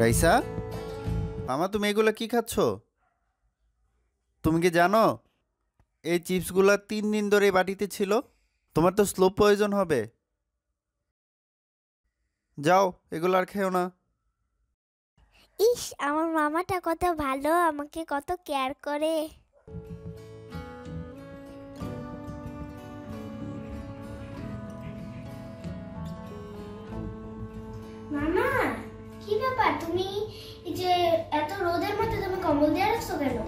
রাইসা, মামা তুমি এগুলা কি খাচ্ছ? তুমি কি জানো এই চিপসগুলা 3 দিন ধরে এই বাটিতে ছিল? তোমার তো স্লো পয়জন হবে। যাও, এগুলো আর খেও না। ইস, আমার মামাটা কত ভালো, আমাকে কত কেয়ার করে। মামা, কি ব্যাপার? তুমি এই যে এত রোদের মধ্যে তুমি কম্বল দিয়ে রাখছো কেন?